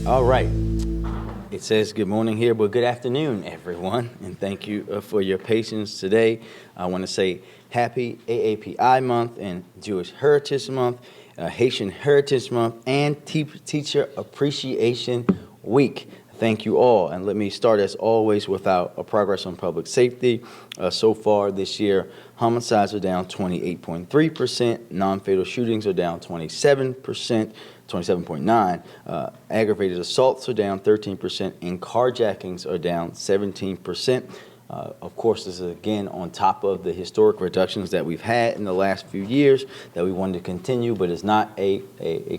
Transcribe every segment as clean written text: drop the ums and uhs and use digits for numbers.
All right. It says good morning here, but good afternoon, everyone. And thank you for your patience today. I want to say happy AAPI month and Jewish Heritage Month, Haitian Heritage Month, and Teacher Appreciation Week. Thank you all. And let me start, as always, with our progress on public safety. So far this year, homicides are down 28.3%, non-fatal shootings are down 27%. 27.9. Aggravated assaults are down 13%, and carjackings are down 17%. Of course, this is again on top of the historic reductions that we've had in the last few years that we wanted to continue, but it's not a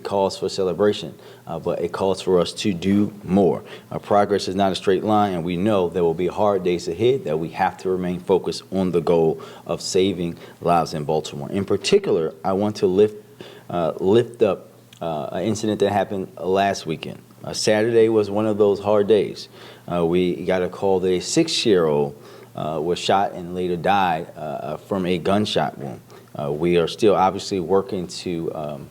cause for celebration, but a cause for us to do more. Progress is not a straight line, and we know there will be hard days ahead, that we have to remain focused on the goal of saving lives in Baltimore. In particular, I want to lift up an incident that happened last weekend. Saturday was one of those hard days. We got a call that a 6-year-old was shot and later died from a gunshot wound. We are still obviously working to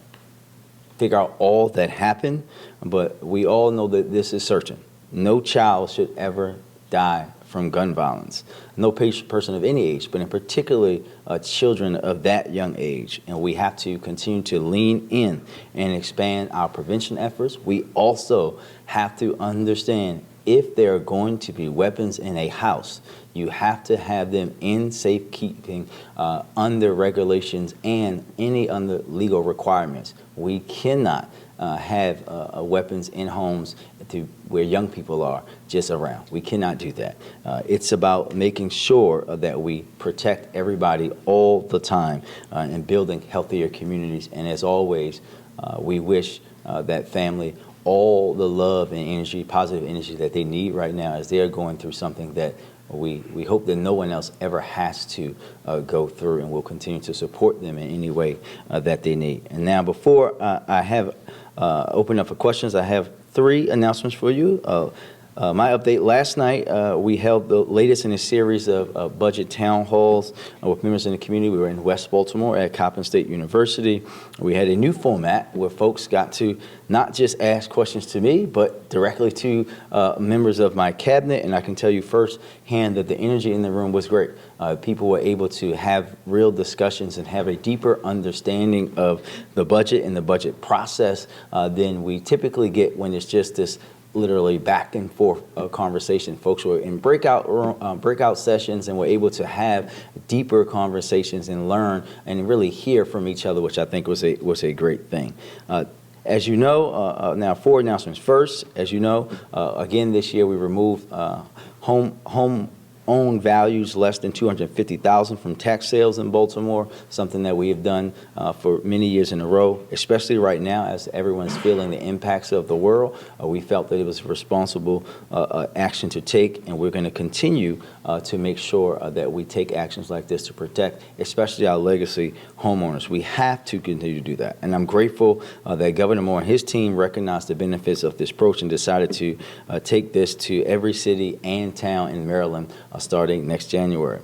figure out all that happened, but we all know that this is certain. No child should ever die from gun violence. No person of any age, but in particularly children of that young age. And we have to continue to lean in and expand our prevention efforts. We also have to understand, if there are going to be weapons in a house, you have to have them in safekeeping under regulations and any under legal requirements. We cannot have weapons in homes where young people are just around. We cannot do that. It's about making sure that we protect everybody all the time and building healthier communities. And as always, we wish that family all the love and energy, positive energy that they need right now as they are going through something that we hope that no one else ever has to go through, and we'll continue to support them in any way that they need. And now, before I have opened up for questions, I have 3 announcements for you. My update: last night, we held the latest in a series of budget town halls with members in the community. We were in West Baltimore at Coppin State University. We had a new format where folks got to not just ask questions to me, but directly to members of my cabinet. And I can tell you firsthand that the energy in the room was great. People were able to have real discussions and have a deeper understanding of the budget and the budget process than we typically get when it's just this literally back and forth conversation. Folks were in breakout sessions and were able to have deeper conversations and learn and really hear from each other, which I think was a great thing. As you know, now 4 announcements. First, as you know, again this year we removed home-owned values less than $250,000 from tax sales in Baltimore, something that we have done for many years in a row, especially right now as everyone's feeling the impacts of the world. We felt that it was a responsible action to take, and we're going to continue to make sure that we take actions like this to protect especially our legacy homeowners. We have to continue to do that, and I'm grateful that Governor Moore and his team recognized the benefits of this approach and decided to take this to every city and town in Maryland starting next January.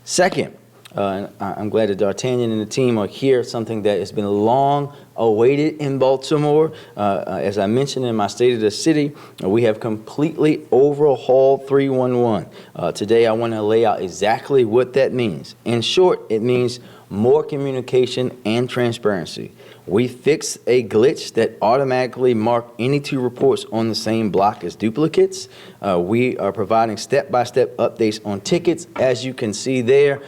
Second, I'm glad that D'Artagnan and the team are here, something that has been long awaited in Baltimore. As I mentioned in my State of the City, we have completely overhauled 311. Today I want to lay out exactly what that means. In short, it means more communication and transparency. We fixed a glitch that automatically marked any 2 reports on the same block as duplicates. We are providing step-by-step updates on tickets. As you can see there,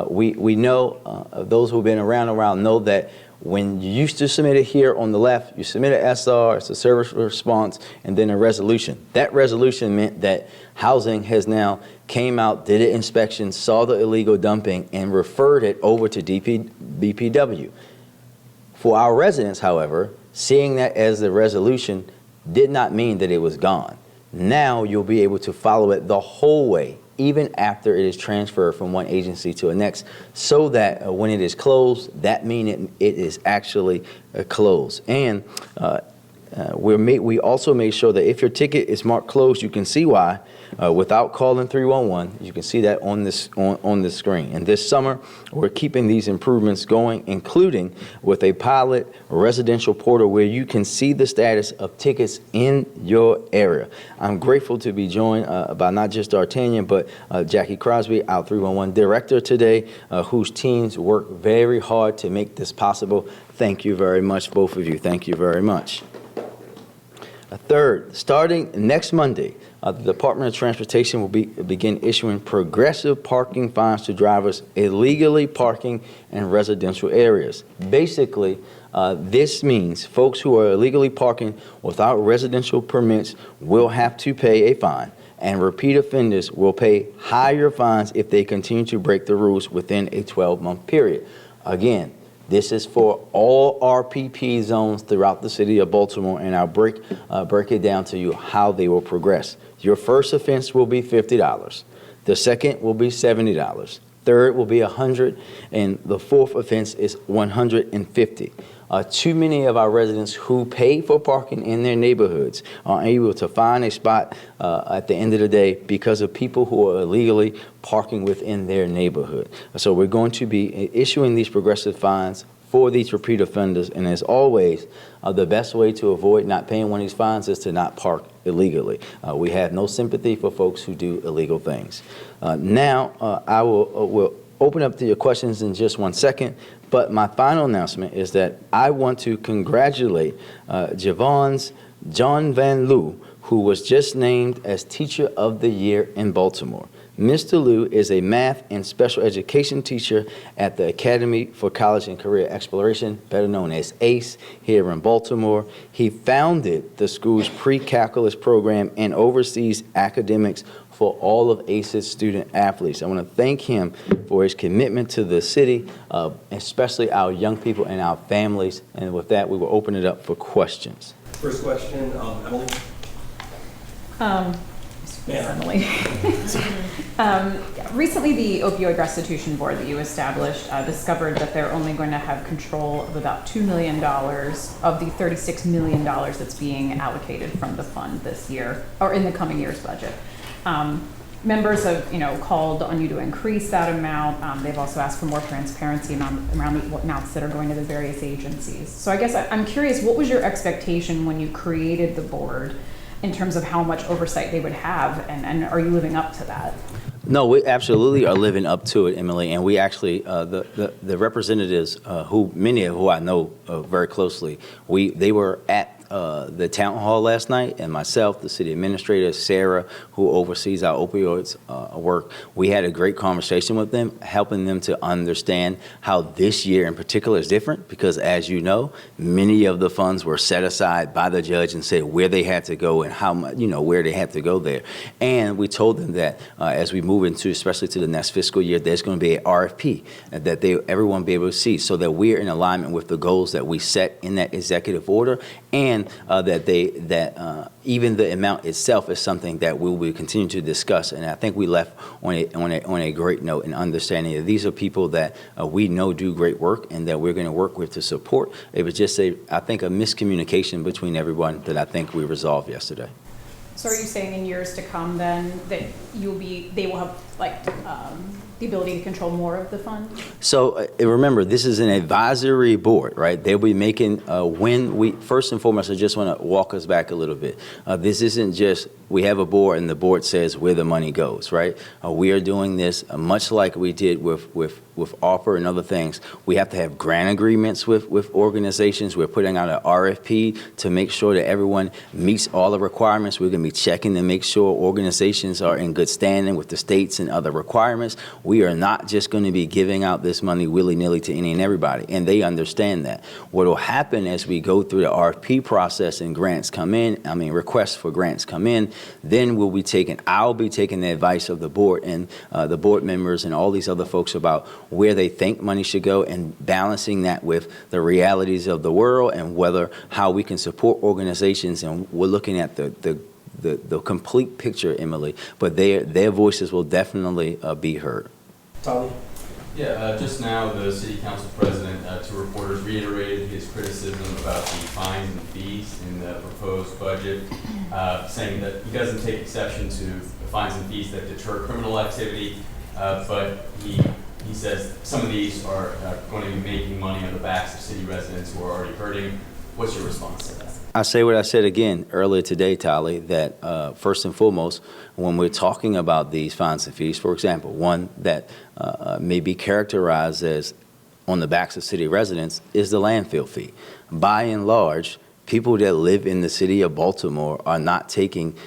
we know, those who have been around know that when you used to submit it here on the left, you submit an SR, it's a service response, and then a resolution. That resolution meant that housing has now came out, did an inspection, saw the illegal dumping, and referred it over to BPW. For our residents, however, seeing that as the resolution did not mean that it was gone. Now you'll be able to follow it the whole way, even after it is transferred from one agency to the next, so that when it is closed, that means it is actually closed. And we also made sure that if your ticket is marked closed, you can see why. without calling 311. You can see that on this on the screen. And this summer, we're keeping these improvements going, including with a pilot residential portal where you can see the status of tickets in your area. I'm grateful to be joined by not just D'Artagnan, but Jackie Crosby, our 311 director today, whose teams work very hard to make this possible. Thank you very much, both of you. Thank you very much. Third, starting next Monday, the Department of Transportation will begin issuing progressive parking fines to drivers illegally parking in residential areas. Basically, this means folks who are illegally parking without residential permits will have to pay a fine, and repeat offenders will pay higher fines if they continue to break the rules within a 12-month period. Again, this is for all RPP zones throughout the city of Baltimore, and I'll break it down to you how they will progress. Your first offense will be $50. The second will be $70. Third will be $100, and the fourth offense is $150. Too many of our residents who pay for parking in their neighborhoods are able to find a spot at the end of the day because of people who are illegally parking within their neighborhood. So we're going to be issuing these progressive fines for these repeat offenders, and as always, the best way to avoid not paying one of these fines is to not park illegally. We have no sympathy for folks who do illegal things. Now, I will open up to your questions in just 1 second. But my final announcement is that I want to congratulate John Van Loo, who was just named as Teacher of the Year in Baltimore. Mr. Liu is a math and special education teacher at the Academy for College and Career Exploration, better known as ACE, here in Baltimore. He founded the school's pre-calculus program and oversees academics for all of ACE's student athletes. I want to thank him for his commitment to the city, especially our young people and our families. And with that, we will open it up for questions. First question, Emily. Emily. Recently, the Opioid Restitution Board that you established discovered that they're only going to have control of about $2 million of the $36 million that's being allocated from the fund this year, or in the coming year's budget. Members have, called on you to increase that amount. They've also asked for more transparency around the amounts that are going to the various agencies. So I guess I'm curious, what was your expectation when you created the board in terms of how much oversight they would have, and are you living up to that? No, we absolutely are living up to it, Emily, and we actually, the representatives, many of who I know very closely, they were at the town hall last night, and myself, the city administrator, Sarah, who oversees our opioids work, we had a great conversation with them, helping them to understand how this year in particular is different, because as you know, many of the funds were set aside by the judge and said where they had to go and how much, where they had to go there. And we told them that as we move into, especially to the next fiscal year, there's going to be an RFP that everyone will be able to see, so that we're in alignment with the goals that we set in that executive order, and that even the amount itself is something that we will continue to discuss. And I think we left on a great note in understanding that these are people that we know do great work and that we're going to work with to support. It was just I think a miscommunication between everyone that I think we resolved yesterday. So are you saying in years to come then that they will have the ability to control more of the fund? So remember, this is an advisory board, right? They'll be making, first and foremost, I just want to walk us back a little bit. This isn't just, we have a board and the board says where the money goes, right? We are doing this much like we did with ARPA and other things. We have to have grant agreements with organizations. We're putting out an RFP to make sure that everyone meets all the requirements. We're going to be checking to make sure organizations are in good standing with the states and other requirements. We are not just going to be giving out this money willy-nilly to any and everybody, and they understand that. What will happen as we go through the RFP process and requests for grants come in, then I'll be taking the advice of the board and the board members and all these other folks about where they think money should go, and balancing that with the realities of the world and how we can support organizations. And we're looking at the complete picture, Emily, but their voices will definitely be heard. Tommy? Yeah, just now, the city council president to reporters reiterated his criticism about the fines and fees in the proposed budget, saying that he doesn't take exception to the fines and fees that deter criminal activity, but he says some of these are going to be making money on the backs of city residents who are already hurting. What's your response to that? I say what I said again earlier today, Tali, that first and foremost, when we're talking about these fines and fees, for example, one that may be characterized as on the backs of city residents is the landfill fee. By and large, people that live in the city of Baltimore are not taking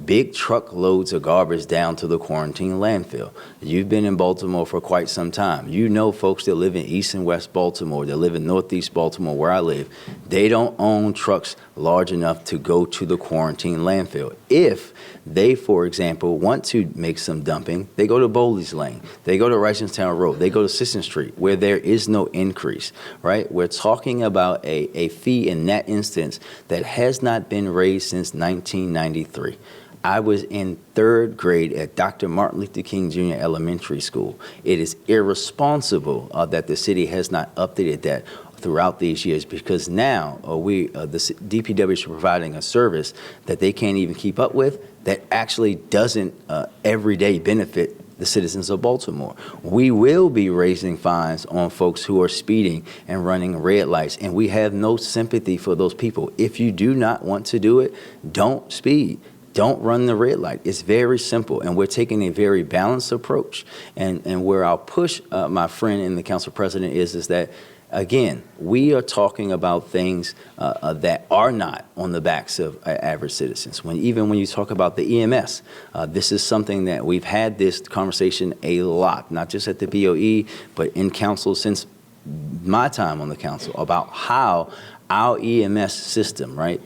big truckloads of garbage down to the quarantine landfill. You've been in Baltimore for quite some time. You know folks that live in East and West Baltimore, that live in Northeast Baltimore where I live, they don't own trucks large enough to go to the quarantine landfill. If they, for example, want to make some dumping, they go to Bowley's Lane, they go to Wrightstown Road, they go to Sisson Street, where there is no increase, right? We're talking about a fee in that instance that has not been raised since 1993. I was in third grade at Dr. Martin Luther King Jr. Elementary School. It is irresponsible that the city has not updated that throughout these years, because now the DPW is providing a service that they can't even keep up with that actually doesn't every day benefit the citizens of Baltimore. We will be raising fines on folks who are speeding and running red lights, and we have no sympathy for those people. If you do not want to do it, don't speed. Don't run the red light. It's very simple, and we're taking a very balanced approach. And where I'll push my friend and the council president is that, again, we are talking about things that are not on the backs of average citizens. Even when you talk about the EMS, this is something that we've had this conversation a lot, not just at the BOE, but in council since my time on the council, about how our EMS system, right,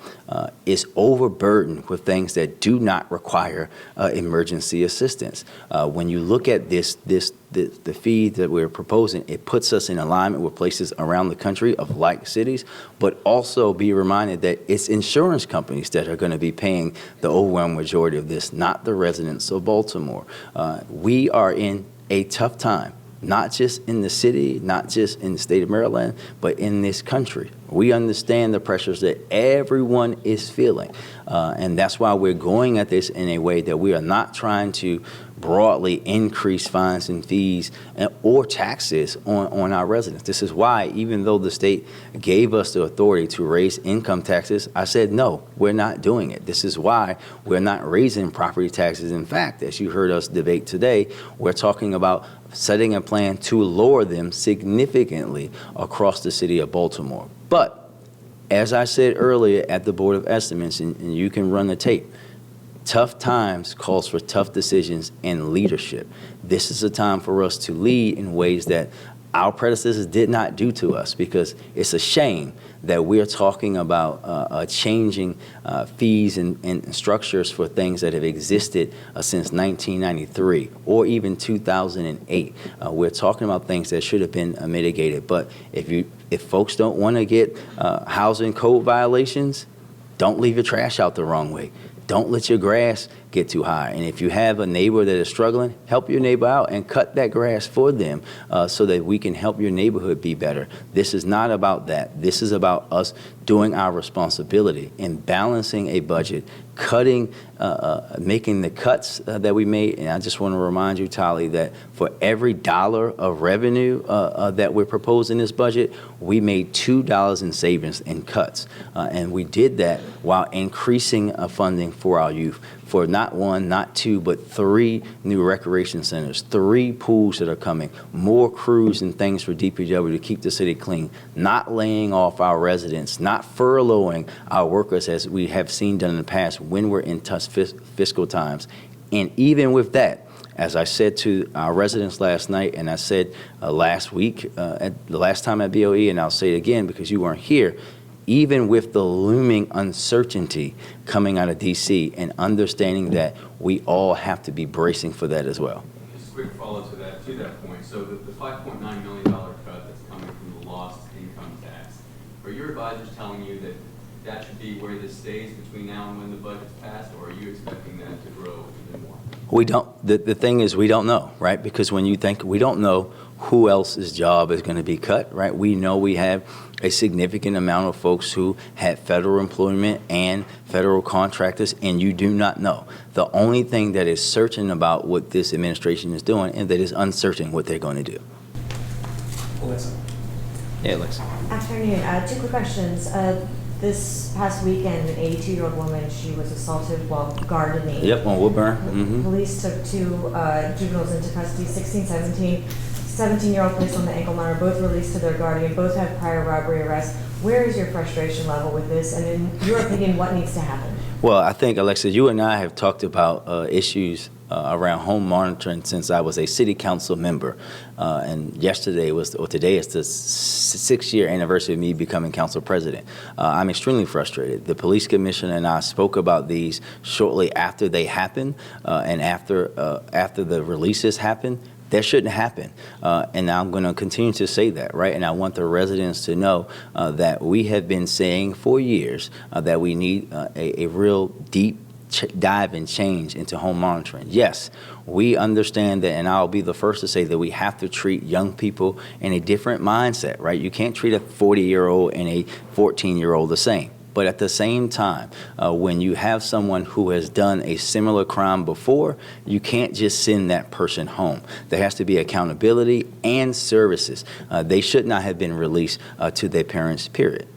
is overburdened with things that do not require emergency assistance. When you look at the fee that we're proposing, it puts us in alignment with places around the country of like cities, but also be reminded that it's insurance companies that are going to be paying the overwhelming majority of this, not the residents of Baltimore. We are in a tough time. Not just in the city, not just in the state of Maryland, but in this country. We understand the pressures that everyone is feeling. And that's why we're going at this in a way that we are not trying to broadly increase fines and fees or taxes on our residents. This is why, even though the state gave us the authority to raise income taxes, I said, no, we're not doing it. This is why we're not raising property taxes. In fact, as you heard us debate today, we're talking about setting a plan to lower them significantly across the city of Baltimore. But as I said earlier at the Board of Estimates, and you can run the tape, tough times calls for tough decisions and leadership. This is a time for us to lead in ways that our predecessors did not do to us, because it's a shame that we're talking about changing fees and structures for things that have existed since 1993 or even 2008. We're talking about things that should have been mitigated. But if folks don't want to get housing code violations, don't leave your trash out the wrong way. Don't let your grass get too high. And if you have a neighbor that is struggling, help your neighbor out and cut that grass for them so that we can help your neighborhood be better. This is not about that. This is about us doing our responsibility and balancing a budget, cutting, making the cuts that we made. And I just want to remind you, Tali, that for every dollar of revenue that we're proposing in this budget, we made $2 in savings and cuts. And we did that while increasing funding for our youth, for not one, not two, but 3 new recreation centers, 3 pools that are coming, more crews and things for DPW to keep the city clean, not laying off our residents, not furloughing our workers as we have seen done in the past when we're in tough fiscal times. And even with that, as I said to our residents last night, and I said last week, at the last time at BOE, and I'll say it again because you weren't here, even with the looming uncertainty coming out of D.C. and understanding that we all have to be bracing for that as well. Just a quick follow to that point. So the $5.9 million cut that's coming from the lost income tax, are your advisors telling you that that should be where this stays between now and when the budget's passed, or are you expecting that to grow even more? We don't. The thing is, we don't know, right? Because when you think we don't know who else's job is going to be cut, right? We know we have a significant amount of folks who had federal employment and federal contractors, and you do not know. The only thing that is certain about what this administration is doing and that is uncertain what they're going to do. Alyssa. Yeah, Alex. Afternoon. Two quick questions. This past weekend, an 82-year-old woman, she was assaulted while gardening. Yep, on Woodburn. Mm-hmm. Police took two juveniles into custody, 16, 17. 17-year-old placed on the ankle monitor, both released to their guardian, both have prior robbery arrests. Where is your frustration level with this? And in your opinion, what needs to happen? Well, I think, Alexa, you and I have talked about issues around home monitoring since I was a city council member. And today is the 6-year anniversary of me becoming council president. I'm extremely frustrated. The police commissioner and I spoke about these shortly after they happened and after the releases happened. That shouldn't happen. And I'm going to continue to say that, right? And I want the residents to know that we have been saying for years that we need a real deep dive and change into home monitoring. Yes, we understand that, and I'll be the first to say that we have to treat young people in a different mindset, right? You can't treat a 40-year-old and a 14-year-old the same. But at the same time, when you have someone who has done a similar crime before, you can't just send that person home. There has to be accountability and services. They should not have been released to their parents, period.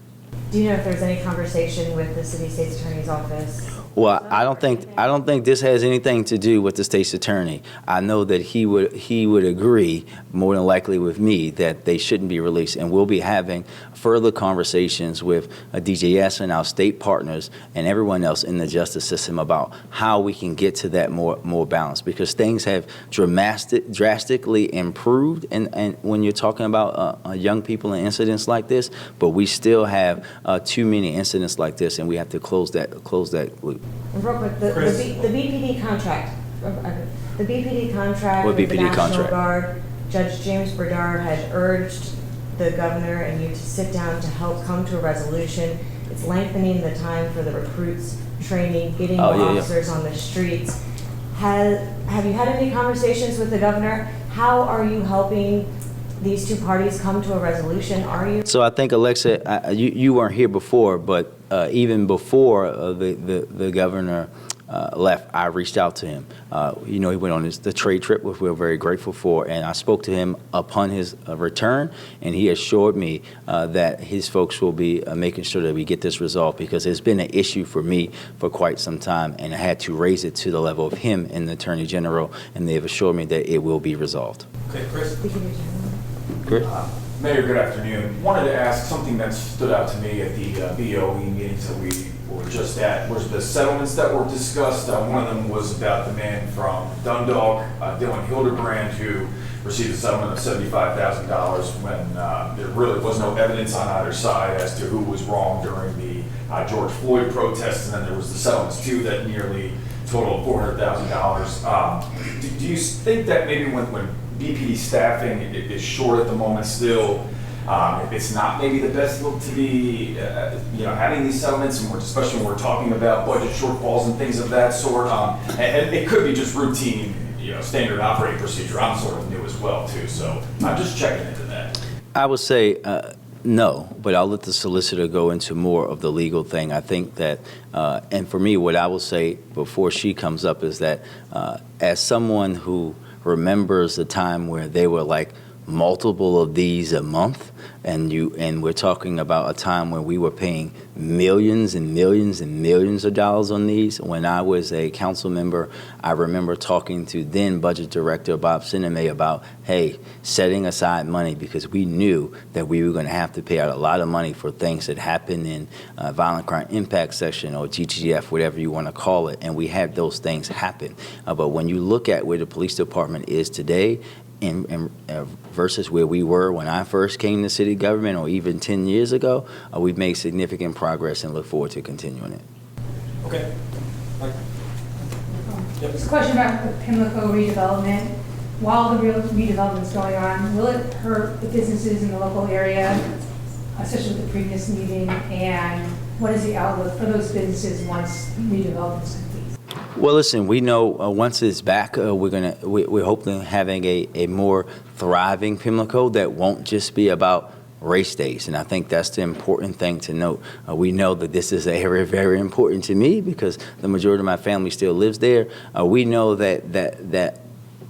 Do you know if there's any conversation with the city state's attorney's office? Well, I don't think this has anything to do with the state's attorney. I know that he would agree more than likely with me that they shouldn't be released, and we'll be having further conversations with DJS and our state partners and everyone else in the justice system about how we can get to that more balance, because things have drastically improved and when you're talking about young people and incidents like this, but we still have too many incidents like this, and we have to close that loop. And real quick, the BPD contract. The BPD contract What with the BPD National contract? Guard, Judge James Berdard had urged the governor and you to sit down to help come to a resolution. It's lengthening the time for the recruits, training, getting more officers on the streets. Have you had any conversations with the governor? How are you helping these two parties come to a resolution? Are you? So I think, Alexa, you weren't here before, but even before the governor left, I reached out to him. He went on the trade trip, which we're very grateful for, and I spoke to him upon his return, and he assured me that his folks will be making sure that we get this resolved, because it's been an issue for me for quite some time, and I had to raise it to the level of him and the Attorney General, and they have assured me that it will be resolved. Okay, Chris. Great. Mayor, good afternoon. Wanted to ask something that stood out to me at the BOE meetings that we were just at, was the settlements that were discussed. One of them was about the man from Dundalk, Dylan Hildebrand, who received a settlement of $75,000 when there really was no evidence on either side as to who was wrong during the George Floyd protests. And then there was the settlements too that nearly totaled $400,000. Do you think that maybe when BPD staffing is short at the moment still, it's not maybe the best look to be having these settlements, and especially when we're talking about budget shortfalls and things of that sort, and it could be just routine standard operating procedure. I'm sort of new as well too, so I'm just checking into that. I would say no, but I'll let the solicitor go into more of the legal thing. I think that, and for me, what I will say before she comes up is that as someone who remembers the time where they were like multiple of these a month, and we're talking about a time when we were paying millions and millions and millions of dollars on these. When I was a council member, I remember talking to then Budget Director Bob Sinema about, hey, setting aside money, because we knew that we were going to have to pay out a lot of money for things that happened in Violent Crime Impact Section or GTF, whatever you want to call it, and we had those things happen. But when you look at where the police department is today, versus where we were when I first came to city government, or even 10 years ago, we've made significant progress and look forward to continuing it. Okay. Mike. Just a question about the Pimlico redevelopment. While the redevelopment is going on, will it hurt the businesses in the local area, especially with the previous meeting? And what is the outlook for those businesses once redevelopment is complete? Well, listen, we know once it's back, we're hoping having a more thriving Pimlico that won't just be about race days. And I think that's the important thing to note. We know that this is an area very important to me because the majority of my family still lives there. We know that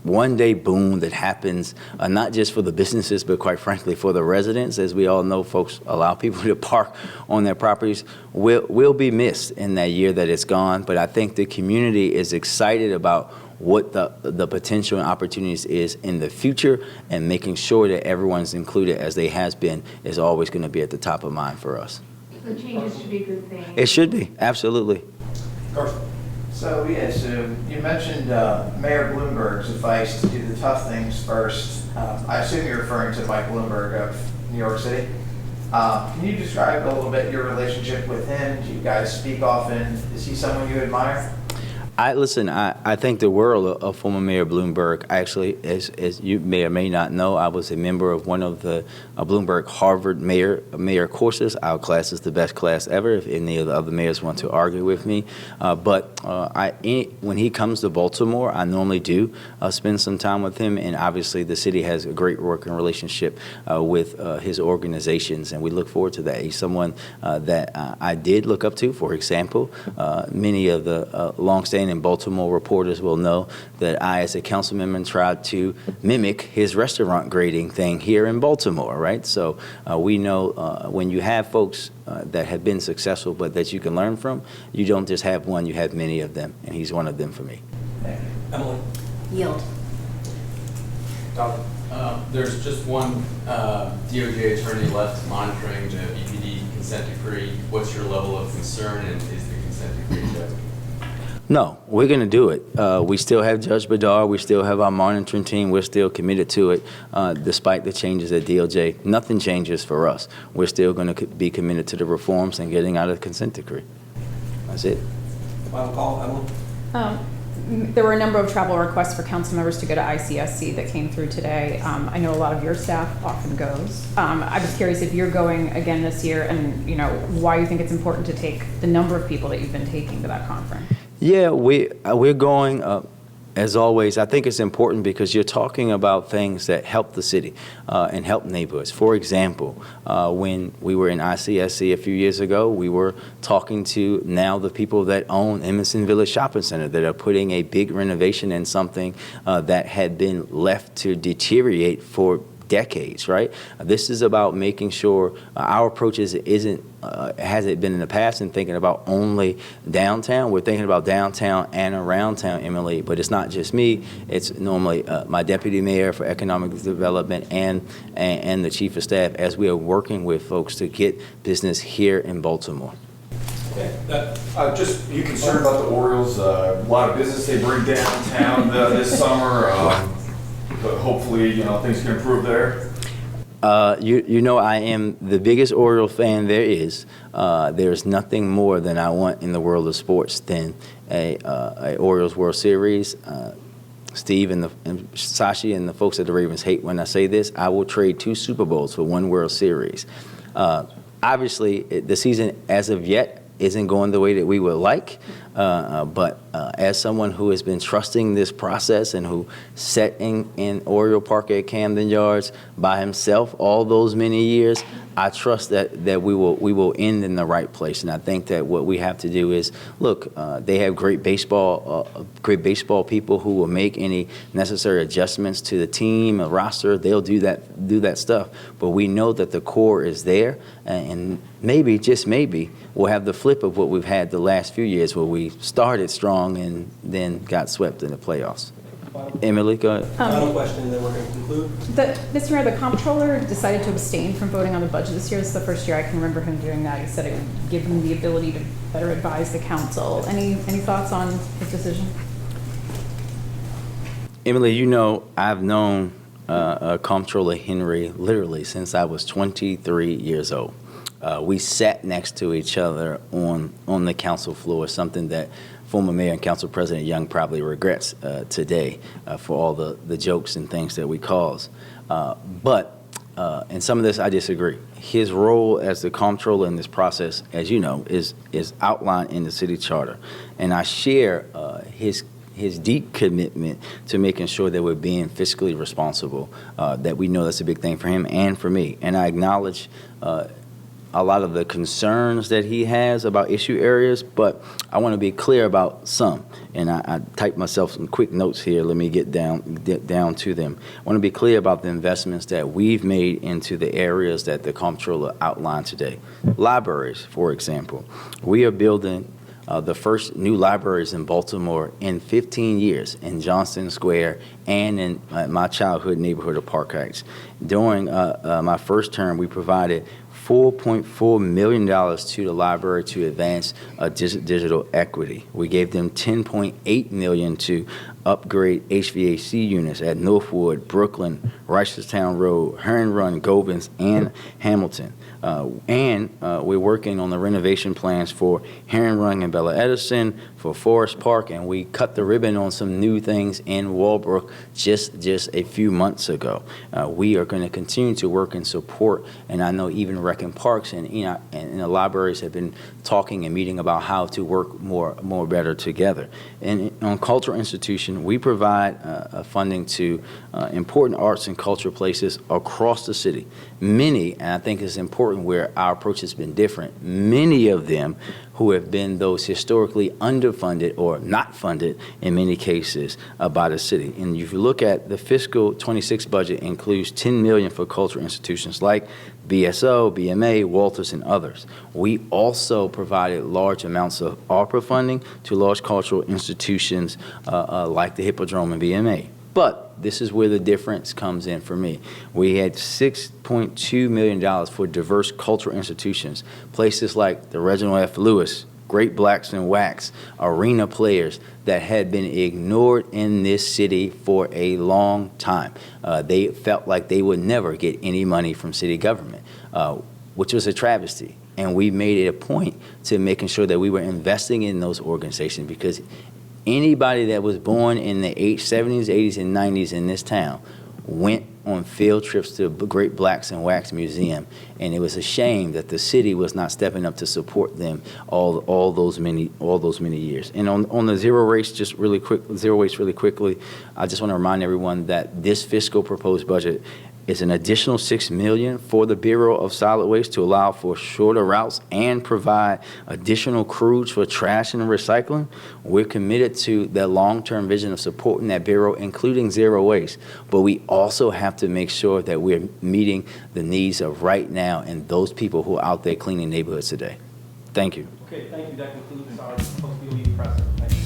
one day boom that happens, not just for the businesses, but quite frankly for the residents. As we all know, folks allow people to park on their properties, will be missed in that year that it's gone. But I think the community is excited about what the potential and opportunities is in the future, and making sure that everyone's included as they has been is always going to be at the top of mind for us. The changes should be a good thing. It should be, absolutely. Carson. So you mentioned Mayor Bloomberg's advice to do the tough things first. I assume you're referring to Mike Bloomberg of New York City. Can you describe a little bit your relationship with him? Do you guys speak often? Is he someone you admire? I think the world of former Mayor Bloomberg. Actually, as you may or may not know, I was a member of one of the Bloomberg Harvard mayor courses. Our class is the best class ever, if any of the other mayors want to argue with me. But when he comes to Baltimore, I normally do spend some time with him. And obviously, the city has a great working relationship with his organizations, and we look forward to that. He's someone that I did look up to. For example, many of the longstanding Baltimore reporters will know that I, as a council member, tried to mimic his restaurant grading thing here in Baltimore, right? So we know when you have folks that have been successful but that you can learn from, you don't just have one, you have many of them, and he's one of them for me. Thank you. Emily. Yield. Dolly. There's just one DOJ attorney left monitoring the BPD consent decree. What's your level of concern, and is the consent decree revoked? No, we're going to do it. We still have Judge Bedard. We still have our monitoring team. We're still committed to it, despite the changes at DOJ. Nothing changes for us. We're still going to be committed to the reforms and getting out of the consent decree. That's it. Final call, Emily. There were a number of travel requests for council members to go to ICSC that came through today. I know a lot of your staff often goes. I was curious if you're going again this year, and why you think it's important to take the number of people that you've been taking to that conference. Yeah, we're going. As always, I think it's important because you're talking about things that help the city and help neighborhoods. For example, when we were in ICSC a few years ago, we were talking to now the people that own Emerson Village Shopping Center that are putting a big renovation in something that had been left to deteriorate for decades, right? This is about making sure our approach hasn't been in the past and thinking about only downtown. We're thinking about downtown and around town, Emily, but it's not just me. It's normally my deputy mayor for economic development and the chief of staff as we are working with folks to get business here in Baltimore. Okay. Just, you concerned about the Orioles? A lot of business they bring downtown this summer. But hopefully, things can improve there. I am the biggest Oriole fan there is. There's nothing more than I want in the world of sports than a Orioles World Series. Steve and Sashi and the folks at the Ravens hate when I say this. I will trade 2 Super Bowls for 1 World Series. Obviously, the season as of yet isn't going the way that we would like, but as someone who has been trusting this process and who sat in Oriole Park at Camden Yards by himself all those many years, I trust that we will end in the right place. And I think that what we have to do is look. They have great baseball people who will make any necessary adjustments to the team, a roster. They'll do that stuff. But we know that the core is there, and maybe, just maybe, we'll have the flip of what we've had the last few years, where we started strong and then got swept in the playoffs. Emily, go ahead. Final question, then we're going to conclude. Mr. Mayor, the comptroller decided to abstain from voting on the budget this year. It's the first year I can remember him doing that. He said it would give him the ability to better advise the council. Any thoughts on his decision? Emily, I've known Comptroller Henry literally since I was 23 years old. We sat next to each other on the council floor, something that former Mayor and Council President Young probably regrets today for all the jokes and things that we cause. But in some of this, I disagree. His role as the comptroller in this process, as you know, is outlined in the city charter. And I share his his deep commitment to making sure that we're being fiscally responsible, that we know that's a big thing for him and for me. And I acknowledge a lot of the concerns that he has about issue areas, but I want to be clear about some. And I typed myself some quick notes here. Let me get down to them. I want to be clear about the investments that we've made into the areas that the comptroller outlined today. Libraries, for example. We are building the first new libraries in Baltimore in 15 years in Johnston Square and in my childhood neighborhood of Park Heights. During my first term, we provided $4.4 million to the library to advance digital equity. We gave them $10.8 million to upgrade HVAC units at Northwood, Brooklyn, Reisterstown Road, Heron Run, Govins, and Hamilton. And we're working on the renovation plans for Heron Run and Bella Edison, for Forest Park, and we cut the ribbon on some new things in Walbrook just a few months ago. We are going to continue to work and support, and I know even Rec and Parks and the libraries have been talking and meeting about how to work more better together. And on cultural institution, we provide funding to important arts and cultural places across the city. Many, and I think it's important where our approach has been different, many of them who have been those historically underfunded or not funded in many cases by the city. And if you look at the fiscal 26 budget, includes $10 million for cultural institutions like BSO, BMA, Walters, and others. We also provided large amounts of ARPA funding to large cultural institutions like the Hippodrome and BMA. But this is where the difference comes in for me. We had $6.2 million for diverse cultural institutions, places like the Reginald F. Lewis, Great Blacks and Wax, arena players that had been ignored in this city for a long time. They felt like they would never get any money from city government, which was a travesty. And we made it a point to making sure that we were investing in those organizations, because anybody that was born in the 70s, 80s, and 90s in this town went on field trips to the Great Blacks and Wax Museum, and it was a shame that the city was not stepping up to support them all those many years. And on the zero waste really quickly, I just want to remind everyone that this fiscal proposed budget is an additional $6 million for the Bureau of Solid Waste to allow for shorter routes and provide additional crews for trash and recycling. We're committed to that long-term vision of supporting that bureau, including zero waste. But we also have to make sure that we're meeting the needs of right now and those people who are out there cleaning neighborhoods today. Thank you. Okay, thank you. That concludes our post-BOE press. Thank you.